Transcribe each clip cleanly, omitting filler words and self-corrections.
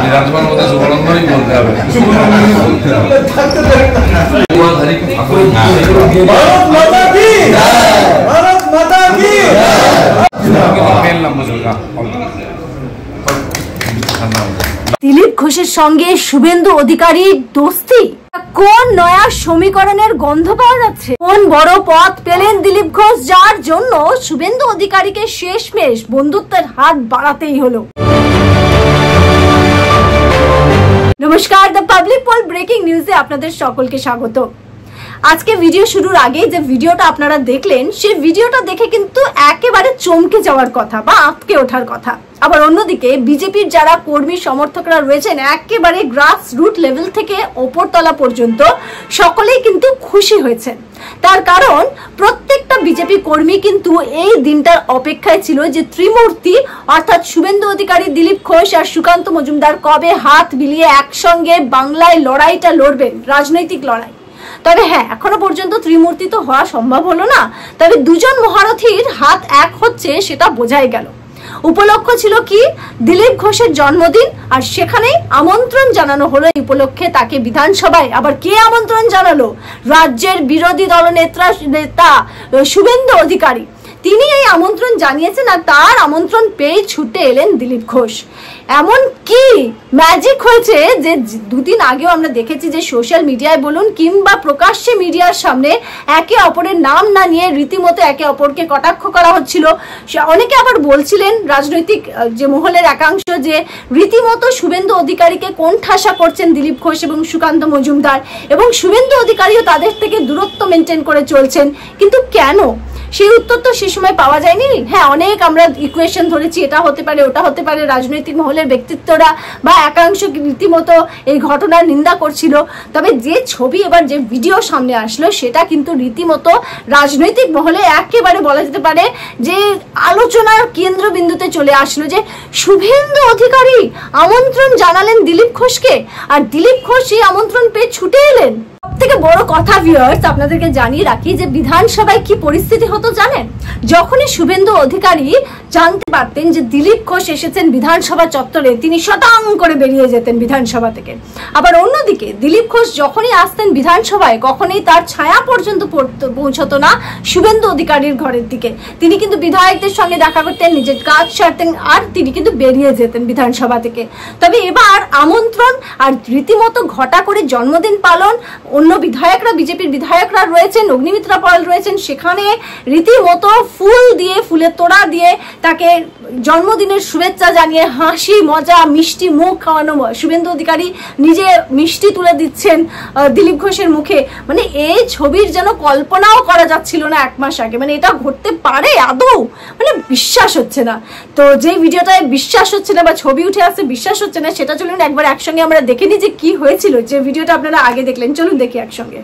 বিধানসভার মধ্যে শুভারম্ভই বলতে হবে। দিলীপ ঘোষের সঙ্গে শুভেন্দু অধিকারীর দোস্তি, কোন নয়া সমীকরণের গন্ধ পাওয়া যাচ্ছে? কোন বড় পথ পেলেন দিলীপ ঘোষ, যার জন্য শুভেন্দু অধিকারীকে শেষমেশ বন্ধুত্বের হাত বাড়াতেই হলো? নমস্কার, দ্য পাবলিক পোল ব্রেকিং নিউজে আপনাদের সকলকে স্বাগত। আজকে ভিডিও শুরুর আগে যে ভিডিওটা আপনারা দেখলেন, সেই ভিডিওটা দেখে কিন্তু একেবারে চমকে যাওয়ার কথা বা আটকে ওঠার কথা। আবার অন্যদিকে বিজেপির যারা কর্মী সমর্থকরা রয়েছেন, একেবারে গ্রাস রুট লেভেল থেকে ওপরতলা পর্যন্ত সকলেই কিন্তু খুশি হয়েছেন। তার কারণ প্রত্যেকটা বিজেপি কর্মী কিন্তু এই দিনটার অপেক্ষায় ছিল যে ত্রিমূর্তি অর্থাৎ শুভেন্দু অধিকারী, দিলীপ ঘোষ আর সুকান্ত মজুমদার কবে হাত মিলিয়ে একসঙ্গে বাংলায় লড়াইটা লড়বেন, রাজনৈতিক লড়াই। তবে হ্যাঁ, এখনো পর্যন্ত ত্রিমূর্তি তো হওয়া সম্ভব হলো না, তবে দুজন মহারথীর হাত এক হচ্ছে সেটা বোঝাই গেল। উপলক্ষ ছিল কি? দিলীপ ঘোষের জন্মদিন, আর সেখানে আমন্ত্রণ জানানো হলো এই উপলক্ষে তাকে বিধানসভায়। আবার কে আমন্ত্রণ জানালো? রাজ্যের বিরোধী দলনেতা শুভেন্দু অধিকারী, তিনি এই আমন্ত্রণ জানিয়েছেন, আর তার আমন্ত্রণ পেয়ে ছুটে এলেন দিলীপ ঘোষ। এমন কি ম্যাজিক হয়েছে যে দুদিন আগেও আমরা দেখেছি যে সোশ্যাল মিডিয়ায় বলুন কিংবা প্রকাশ্যে মিডিয়ার সামনে একে অপরের নাম না নিয়ে রীতিমতো একে অপরকে কটাক্ষ করা হচ্ছিল। অনেকে আবার বলছিলেন, রাজনৈতিক যে মহলের একাংশ, যে রীতিমতো শুভেন্দু অধিকারীকে কোণঠাসা করছেন দিলীপ ঘোষ এবং সুকান্ত মজুমদার, এবং শুভেন্দু অধিকারীও তাদের থেকে দূরত্ব মেনটেন করে চলছেন। কিন্তু কেন? সেই উত্তর তো সে সময় পাওয়া যায়নি। হ্যাঁ, অনেক আমরা ইকুয়েশন ধরেছি, এটা হতে পারে, ওটা হতে পারে। রাজনৈতিক মহলের ব্যক্তিত্বরা বা একাংশ রীতিমতো এই ঘটনার নিন্দা করছিল। তবে যে ছবি, এবার যে ভিডিও সামনে আসলো, সেটা কিন্তু রীতিমতো রাজনৈতিক মহলে একেবারে বলা যেতে পারে যে আলোচনার কেন্দ্রবিন্দুতে চলে আসলো, যে শুভেন্দু অধিকারী আমন্ত্রণ জানালেন দিলীপ ঘোষকে, আর দিলীপ ঘোষ এই আমন্ত্রণ পেয়ে ছুটে এলেন। থেকে বড় কথা ভিউয়ার্স, আপনাদেরকে জানিয়ে রাখি যে বিধানসভায় কি পরিস্থিতি হতো জানেন? যখনই শুভেন্দু অধিকারী জানতে পারতেন যে দিলীপ ঘোষ এসেছেন বিধানসভা চত্বরে, তিনি শতাং করে বেরিয়ে যেতেন বিধানসভা থেকে। আবার অন্যদিকে দিলীপ ঘোষ যখনই আসতেন বিধানসভায়, কখনোই তার ছায়া পর্যন্ত পৌঁছতো না শুভেন্দু অধিকারীর ঘরের দিকে। তিনি কিন্তু বিধায়কদের সঙ্গে দেখা করতেন, নিজের কাজ সারতেন, আর তিনি কিন্তু বেরিয়ে যেতেন বিধানসভা থেকে। তবে এবার আমন্ত্রণ আর রীতিমতো ঘটা করে জন্মদিন পালন, অন্য বিধায়করা, বিজেপির বিধায়করা রয়েছেন, অগ্নিমিত্রা পল রয়েছেন, সেখানে রীতিমতো ফুল দিয়ে, ফুলের তোড়া দিয়ে তাকে জন্মদিনের শুভেচ্ছা জানিয়ে হাসি মজা মিষ্টি মুখ খাওয়ানো। শুভেন্দু অধিকারী নিজে মিষ্টি তুলে দিচ্ছেন দিলীপ ঘোষের মুখে। মানে এই ছবির যেন কল্পনাও করা যাচ্ছিল না এক মাস আগে। মানে এটা ঘটতে পারে আদৌ? মানে বিশ্বাস হচ্ছে না। তো যে ভিডিওটায় বিশ্বাস হচ্ছে না বা ছবি উঠে আসছে বিশ্বাস হচ্ছে না, সেটা চলুন একবার একসঙ্গে আমরা দেখে নিই যে কি হয়েছিল। যে ভিডিওটা আপনারা আগে দেখলেন, চলুন দেখি একসঙ্গে।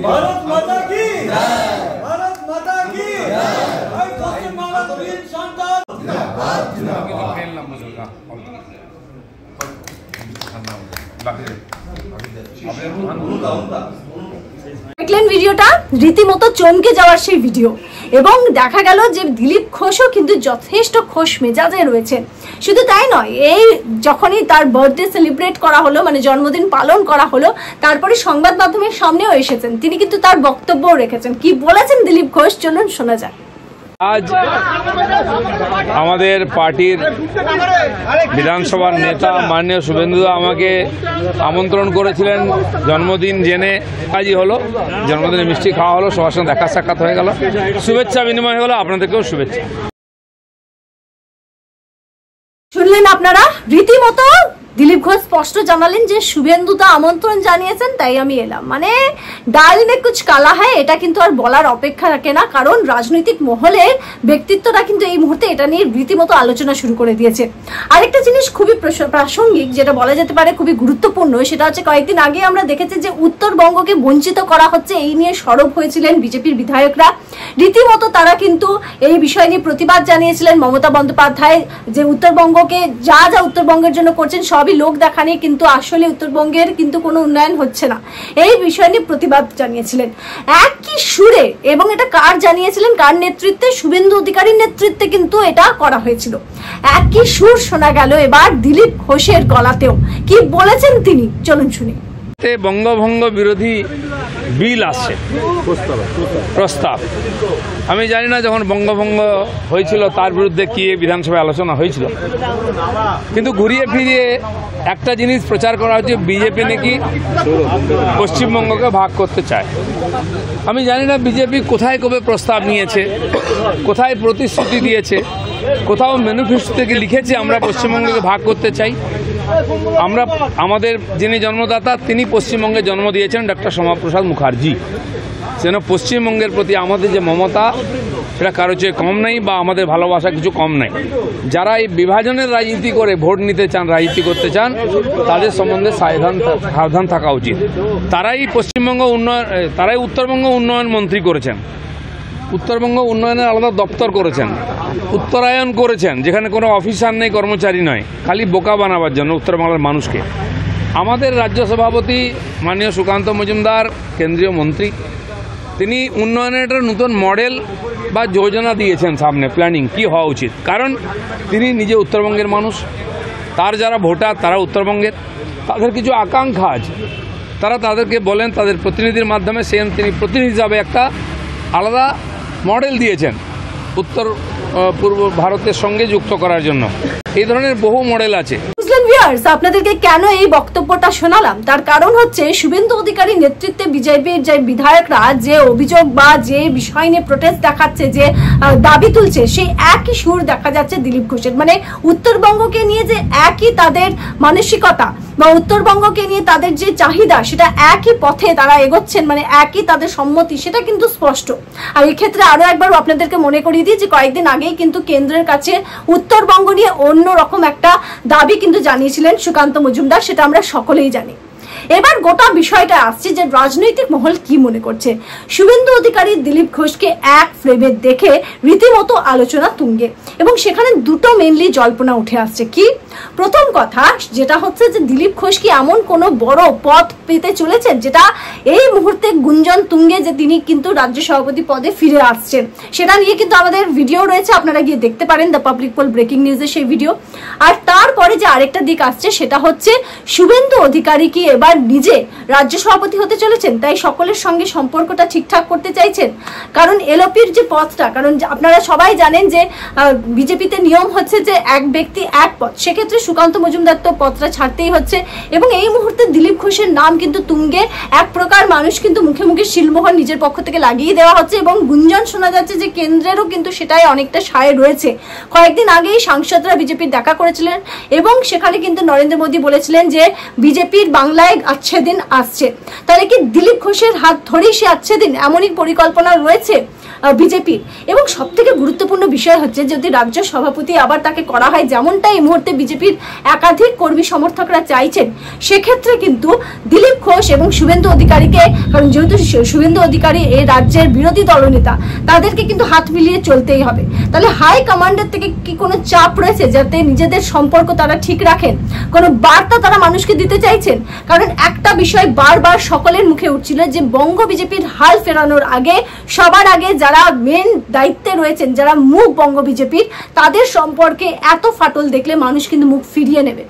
भारत माता की जय, भारत माता की जय। भाई पश्चिम बांग्ला वीर संतान जिंदाबाद, जिंदाबाद। দেখলেন ভিডিওটা? রীতিমতো চমকে যাওয়ার সেই ভিডিও, এবং দেখা গেল যে দিলীপ ঘোষও কিন্তু যথেষ্ট খোশ মেজাজে রয়েছেন। শুধু তাই নয়, এই যখনই তার বার্থডে সেলিব্রেট করা হলো, মানে জন্মদিন পালন করা হলো, তারপরে সংবাদ মাধ্যমের সামনেও এসেছেন। তিনি কিন্তু তার বক্তব্যও রেখেছেন। কি বলেছেন দিলীপ ঘোষ, চলুন শোনা যাক। আজ আমাদের পার্টির বিধানসভার নেতা মাননীয় শুভেন্দু আমাকে আমন্ত্রণ করেছিলেন জন্মদিন জেনে। আজই হলো জন্মদিনে মিষ্টি খাওয়া হলো, সবার সঙ্গে দেখা সাক্ষাৎ হয়ে গেল, শুভেচ্ছা বিনিময় হলো। আপনাদেরকেও শুভেচ্ছা। শুনলেন আপনারা? রীতিমতো দিলীপ ঘোষ স্পষ্ট জানালেন যে শুভেন্দুদা আমন্ত্রণ জানিয়েছেন তাই আমি এলাম। মানে ডাল মে কুছ কালা হয়, এটা কিন্তু আর বলার অপেক্ষা রাখে না, কারণ রাজনৈতিক মহলের ব্যক্তিত্বটা কিন্তু এই মুহূর্তে এটা নিয়ে রীতিমতো আলোচনা শুরু করে দিয়েছে। আরেকটা জিনিস খুবই প্রাসঙ্গিক, যেটা বলা যেতে পারে খুবই গুরুত্বপূর্ণ, সেটা হচ্ছে কয়েকদিন আগে আমরা দেখেছি যে উত্তরবঙ্গকে বঞ্চিত করা হচ্ছে, এই নিয়ে সরব হয়েছিলেন বিজেপির বিধায়করা। রীতিমতো তারা কিন্তু এই বিষয় নিয়ে প্রতিবাদ জানিয়েছিলেন মমতা বন্দ্যোপাধ্যায়, যে উত্তরবঙ্গকে যা যা উত্তরবঙ্গের জন্য করছেন সবই লোক দেখানি, কিন্তু আসলে উত্তরবঙ্গের কিন্তু কোনো উন্নয়ন হচ্ছে না, এই বিষয় নিয়ে প্রতিবাদ জানিয়েছিলেন একই সুরে। এবং এটা কার জানিয়েছিলেন, কার নেতৃত্বে? শুভেন্দু অধিকারীর নেতৃত্বে কিন্তু এটা করা হয়েছিল। একই সুর শোনা গেল এবার দিলীপ ঘোষের গলাতেও। কি বলেছেন তিনি, চলুন শুনি। বঙ্গভঙ্গ বিরোধী বিল আসছে, প্রস্তাব। আমি জানি না যখন বঙ্গভঙ্গ হয়েছিল তার বিরুদ্ধে কি বিধানসভায় আলোচনা হয়েছিল, কিন্তু ঘুরিয়ে ফিরিয়ে একটা জিনিস প্রচার করা হচ্ছে, বিজেপি নাকি পশ্চিমবঙ্গকে ভাগ করতে চায়। আমি জানি না বিজেপি কোথায় কবে প্রস্তাব নিয়েছে, কোথায় প্রতিশ্রুতি দিয়েছে, কোথাও ম্যানিফেস্টো থেকে লিখেছে আমরা পশ্চিমবঙ্গকে ভাগ করতে চাই। আমরা আমাদের যিনি জন্মদাতা তিনি পশ্চিমবঙ্গে জন্ম দিয়েছেন ডক্টর শ্যামাপ্রসাদ মুখার্জি। যেন পশ্চিমবঙ্গের প্রতি আমাদের যে মমতা সেটা কারো চেয়ে কম নেই, বা আমাদের ভালোবাসা কিছু কম নেই। যারা এই বিভাজনের রাজনীতি করে ভোট নিতে চান, রাজনীতি করতে চান, তাদের সম্বন্ধে সাবধান থাকা উচিত। তারাই পশ্চিমবঙ্গ উন্নয়ন, তারাই উত্তরবঙ্গ উন্নয়ন মন্ত্রী করেছেন, উত্তরবঙ্গ উন্নয়নের আলাদা দপ্তর করেছেন, উত্তরায়ণ করেছেন, যেখানে কোনো অফিসার নেই, কর্মচারী নয়, খালি বোকা বানাবার জন্য উত্তরবাংলার মানুষকে। আমাদের রাজ্য সভাপতি মাননীয় সুকান্ত মজুমদার, কেন্দ্রীয় মন্ত্রী, তিনি উন্নয়নের একটা নতুন মডেল বা যোজনা দিয়েছেন সামনে, প্ল্যানিং কি হওয়া উচিত। কারণ তিনি নিজে উত্তরবঙ্গের মানুষ, তার যারা ভোটার তারা উত্তরবঙ্গের, তাদের কিছু আকাঙ্ক্ষা আছে, তারা তাদেরকে বলেন তাদের প্রতিনিধির মাধ্যমে, তিনি প্রতিনিধি হিসাবে একটা আলাদা মডেল দিয়েছেন উত্তর পূর্ব ভারতের সঙ্গে যুক্ত করার জন্য। এই ধরনের বহু মডেল আছে। আপনাদেরকে কেন এই বক্তব্যটা শোনালাম, তার কারণ হচ্ছে শুভেন্দু অধিকারীর নেতৃত্বে বিজেপির যে বিধায়করা যে অভিযোগ বা যে বিষয় নিয়ে প্রোটেস্ট দেখাচ্ছে, যে দাবি তুলছে, সেই একই সুর দেখা যাচ্ছে দিলীপ ঘোষের। মানে উত্তরবঙ্গকে নিয়ে যে একই তাদের মানসিকতা বা উত্তরবঙ্গকে নিয়ে তাদের যে চাহিদা, সেটা একই পথে তারা এগোচ্ছেন, মানে একই তাদের সম্মতি, সেটা কিন্তু স্পষ্ট। আর এক্ষেত্রে আরো একবার আপনাদেরকে মনে করিয়ে দিই যে কয়েকদিন আগেই কিন্তু কেন্দ্রের কাছে উত্তরবঙ্গ নিয়ে অন্য রকম একটা দাবি কিন্তু জানিয়েছিলেন সুকান্ত মজুমদার, সেটা আমরা সকলেই জানি। এবার গোটা বিষয়টা আসছে যে রাজনৈতিক মহল কি মনে করছে। শুভেন্দু অধিকারী দিলীপ ঘোষকে এক ফ্লেভে দেখে রীতিমতো আলোচনা তুঙ্গে, এবং সেখানে দুটো মেনলি জল্পনা উঠে আসছে। কি প্রথম কথা যেটা হচ্ছে যে দিলীপ ঘোষ কি এমন কোনো বড় পদ পেতে চলেছেন যেটা এই মুহূর্তে গুঞ্জন তুঙ্গে, যে তিনি কিন্তু রাজ্য সভাপতি পদে ফিরে আসছেন। সেটা নিয়ে কিন্তু আমাদের ভিডিও রয়েছে, আপনারা গিয়ে দেখতে পারেন দ্য পাবলিক পোল ব্রেকিং নিউজে সেই ভিডিও। আর তারপরে যে আরেকটা দিক আসছে সেটা হচ্ছে শুভেন্দু অধিকারী কি এবার নিজে রাজ্য সভাপতি হতে চলেছেন, তাই সকলের সঙ্গে সম্পর্কটা ঠিকঠাক করতে চাইছেন। কারণ এলওপির যে পথটা, কারণ আপনারা সবাই জানেন যে বিজেপিতে নিয়ম হচ্ছে যে এক ব্যক্তি এক পথ, সেক্ষেত্রে সুকান্ত মজুমদার তো পথটা ছাড়তেই হচ্ছে। এবং এই মুহূর্তে দিলীপ ঘোষের নাম কিন্তু তুঙ্গে, এক প্রকার মানুষ কিন্তু মুখে মুখে শিলমোহর নিজের পক্ষ থেকে লাগিয়ে দেওয়া হচ্ছে, এবং গুঞ্জন শোনা যাচ্ছে যে কেন্দ্রেরও কিন্তু সেটাই অনেকটা সায় রয়েছে। কয়েকদিন আগেই সাংসদরা বিজেপির দেখা করেছিলেন, এবং সেখানে কিন্তু নরেন্দ্র মোদী বলেছিলেন যে বিজেপির বাংলায় আচ্ছে দিন আসছে। তাহলে কি দিলীপ ঘোষের হাত ধরেই সে আচ্ছে দিন, এমনই পরিকল্পনা রয়েছে বিজেপির। এবং সব থেকে গুরুত্বপূর্ণ বিষয় হচ্ছে যদি রাজ্য সভাপতি আবার তাকে করা হয়, যেমনটা এই মুহূর্তে বিজেপির একাধিক কর্মী সমর্থকরা চাইছেন, সেক্ষেত্রে কিন্তু দিলীপ ঘোষ এবং শুভেন্দু অধিকারীকে, কারণ যেহেতু শুভেন্দু অধিকারী এই রাজ্যের বিরোধী দলনেতা, তাদেরকে কিন্তু হাত মিলিয়ে চলতেই হবে। তাহলে হাই কমান্ডের থেকে কি কোনো চাপ রয়েছে যাতে নিজেদের সম্পর্ক তারা ঠিক রাখেন, কোনো বার্তা তারা মানুষকে দিতে চাইছেন? কারণ একটা বিষয় বারবার সকলের মুখে উঠছিল যে বঙ্গ বিজেপির হাল ফেরানোর আগে সবার আগে যারা মেন দায়িত্বে রয়েছেন, যারা মুখ বঙ্গ বিজেপির, তাদের সম্পর্কে এত ফাটল দেখলে মানুষ কিন্তু মুখ ফিরিয়ে নেবে।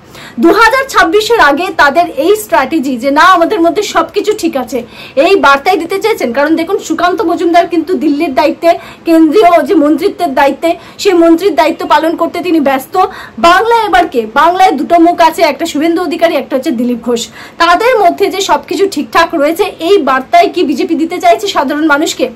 2026-এর আগে তাদের এই স্ট্র্যাটেজি যে না আমাদের মধ্যে সবকিছু ঠিক আছে, এই বার্তাই দিতে চেয়েছেন। কারণ দেখুন সুকান্ত মজুমদার কিন্তু দিল্লির দায়িত্বে, কেন্দ্রীয় যে মন্ত্রিত্বের দায়িত্বে, সেই মন্ত্রীর দায়িত্ব পালন করতে তিনি ব্যস্ত। বাংলায় এবার কে? বাংলায় দুটো মুখ আছে, একটা শুভেন্দু অধিকারী, একটা হচ্ছে দিলীপ ঘোষ। তাদের মধ্যে যে সবকিছু ঠিকঠাক রয়েছে, এই বার্তায় কি বিজেপি দিতে চাইছে সাধারণ মানুষকে?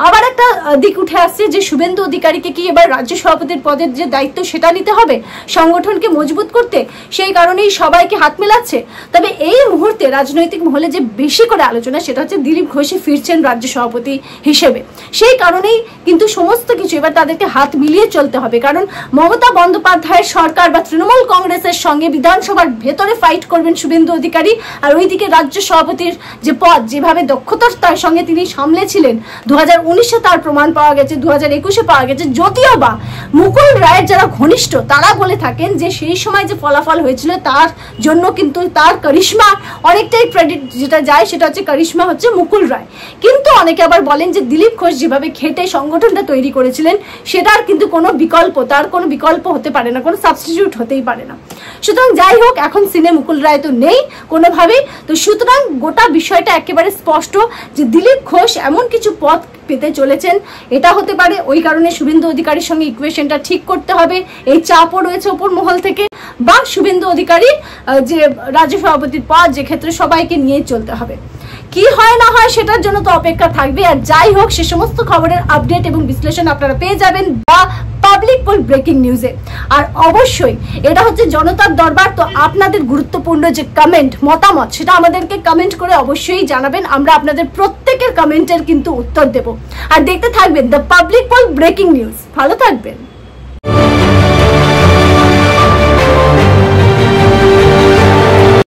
আবার একটা দিক উঠে আসছে যে শুভেন্দু অধিকারীকে কি এবার রাজ্য সভাপতির পদের যে দায়িত্ব সেটা নিতে হবে সংগঠনকে মজবুত করতে, সেই কারণেই সবাইকে হাত মেলাচ্ছে। তবে এই মুহূর্তে রাজনৈতিক মহলে যে বেশি করে আলোচনা সেটা হচ্ছে দিলীপ ঘোষই ফিরছেন রাজ্য সভাপতি হিসেবে। সেই কারণেই কিন্তু সমস্ত কিছু এবার তাদেরকে হাত মিলিয়ে চলতে হবে, কারণ মমতা বন্দ্যোপাধ্যায়ের সরকার বা তৃণমূল কংগ্রেসের সঙ্গে বিধানসভার ভেতরে ফাইট করবেন শুভেন্দু অধিকারী, আর ওইদিকে রাজ্য সভাপতির যে পদ যেভাবে দক্ষতার সঙ্গে তিনি সামলেছিলেন 2019-এ তার প্রমাণ পাওয়া গেছে, 2021-এ পাওয়া গেছে। যদিও বা মুকুল রায়ের যারা ঘনিষ্ঠ তারা বলে থাকেন যে সেই সময় যে ফলাফল হয়েছিল তার জন্য কিন্তু তার কারিশমা অনেকটাই ক্রেডিট যেটা যায় সেটা হচ্ছে কারিশমা হচ্ছে মুকুল রায়। কিন্তু অনেকে আবার বলেন যে দিলীপ ঘোষ যেভাবে খেটে সংগঠনটা তৈরি করেছিলেন সেটার কিন্তু কোনো বিকল্প, তার কোনো বিকল্প হতে পারে না, কোনো সাবস্টিটিউট হতেই পারে না। সুতরাং যাই হোক, এখন সিনে মুকুল রায় তো নেই কোনোভাবেই, তো সুতরাং গোটা বিষয়টা একেবারে স্পষ্ট যে দিলীপ ঘোষ এমন কিছু পথ পেতে চলেছেন। এটা হতে পারে ওই কারণে শুভেন্দু অধিকারীর সঙ্গে ইকুয়েশনটা ঠিক করতে হবে, এই চাপও রয়েছে ওপর মহল থেকে, বা শুভেন্দু অধিকারী যে রাজ্য সভাপতির পদ যে ক্ষেত্রে সবাইকে নিয়ে চলতে হবে। কি হয় না হয় সেটার জন্য তো অপেক্ষা থাকবে। আর যাই হোক, সে সমস্ত খবরের আপডেট এবং বিশ্লেষণ আপনারা পেয়ে যাবেন বা পাবলিক পোল ব্রেকিং নিউজে। আর অবশ্যই এটা হচ্ছে জনতার দরবার, তো আপনাদের গুরুত্বপূর্ণ যে কমেন্ট মতামত সেটা আমাদেরকে কমেন্ট করে অবশ্যই জানাবেন, আমরা আপনাদের প্রত্যেকের কমেন্টের কিন্তু উত্তর দেব। আর দেখতে থাকবেন the public pole breaking news. ভালো থাকবেন।